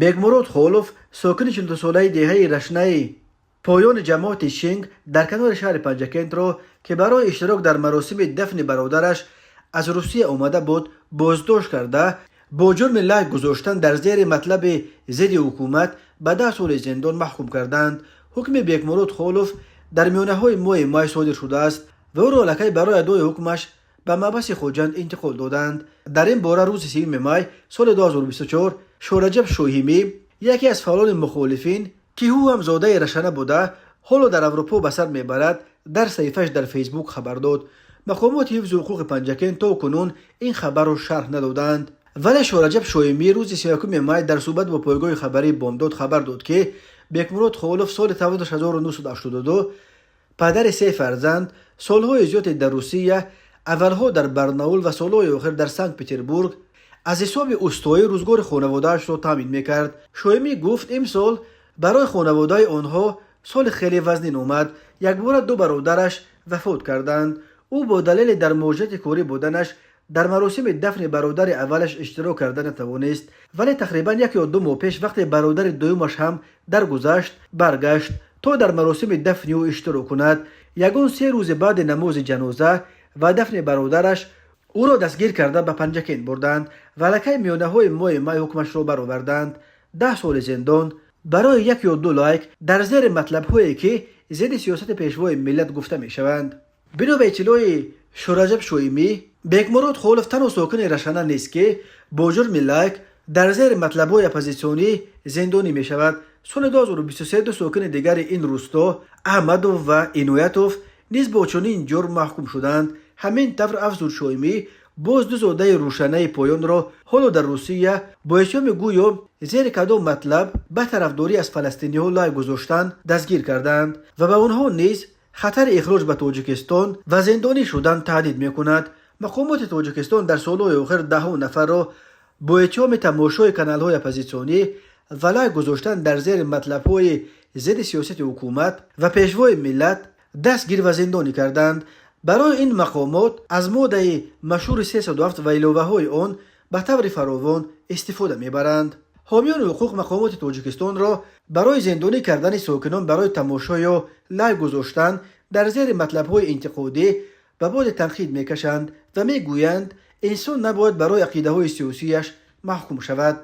بگمرود خولوف ساکن 42 ساله دهه رشنه پایان جماعت شینگ در کنار شهر پنجکند را که برای اشتراک در مراسم دفن برادرش از روسیه آمده بود بازداشت کرده با جرم لایک گذاشتن در زیر مطلب ضد حکومت به 10 سال زندان محکوم کردند. حکم بگمرود خولوف در میانه های ماه مای صادر شده است و او را لکه برای ادای حکمش به محبس خوجند انتقال دادند. در این باره روز 3 مای سال 2024 شورجب شوهیمی یکی از فعالان مخالفین که او هم زاده رشنه بوده حالا در اروپا به سر میبرد در صحیفش در فیسبوک خبر داد. مقامات حفظ حقوق پنجکند تا کنون این خبر را شرح ندادند، ولی شورجب شویمی روز 31 مای در صحبت با پایگاه خبری بامداد خبر داد که بگمرود خولوف سال 1982 پدر 3 فرزند سالهای زیادی در روسیه، اولها در برناول و سالهای آخر در سنت پتربورگ از حساب اوستایی روزگار خانواده‌اش را تامین میکرد. شویمی گفت امسال برای خانواده آنها سال خیلی وزنین آمد. یک بار 2 برادرش وفات کردند. او با دلیل در موجت کاری بودنش در مراسم دفن برادر اولش اشتراک کرده نتوانست، ولی تقریبا 1 یا 2 ماه پیش وقتی برادر دومش هم درگذشت برگشت تا در مراسم دفن او اشتراک کند. یگان 3 روز بعد نماز جنازه و دفن برادرش او را دستگیر کرده به پنجکند بردند و لکه میانه های ماه مای حکمش را برآوردند 10 سال زندان برای 1 یا 2 لایک در زیر مطلب هایی که ضد سیاست پیشوای ملت گفته می شوند. بنا به اطلاع شورجب شویمی بگمرود خولوف تنها ساکن رشنه نیست که با جرم لایک در زیر مطلب های اپوزیسیونی زندانی می شود. سال 2023 2 ساکن دیگر این روستا احمدوف و اینویتوف نیز با چنین جرم محکوم شدند. همین طور افزود شویمی باز 2 زاده روشنه پایان را حالا در روسیه با اتهام گویا زیر کدام مطلب به طرفداری از فلسطینی ها لایک گذاشتن دستگیر کردند و به آنها نیز خطر اخراج به تاجیکستان و زندانی شدن تهدید میکند. مقامات تاجیکستان در سالهای آخر 10 نفر را با اتهام تماشای کانال های اپوزیسیونی و لایک گذاشتن در زیر مطلب های ضد سیاست حکومت و پیشوای ملت دستگیر و زندانی کردند. برای این مقامات از ماده مشهور 307 و علاوه های آن به طور فراوان استفاده میبرند. حامیان حقوق مقامات تاجیکستان را برای زندانی کردن ساکنان برای تماشا یا لایک گذاشتن در زیر مطلب های انتقادی به باد تنقید میکشند و میگویند انسان نباید برای عقیده های سیاسیش محکوم شود.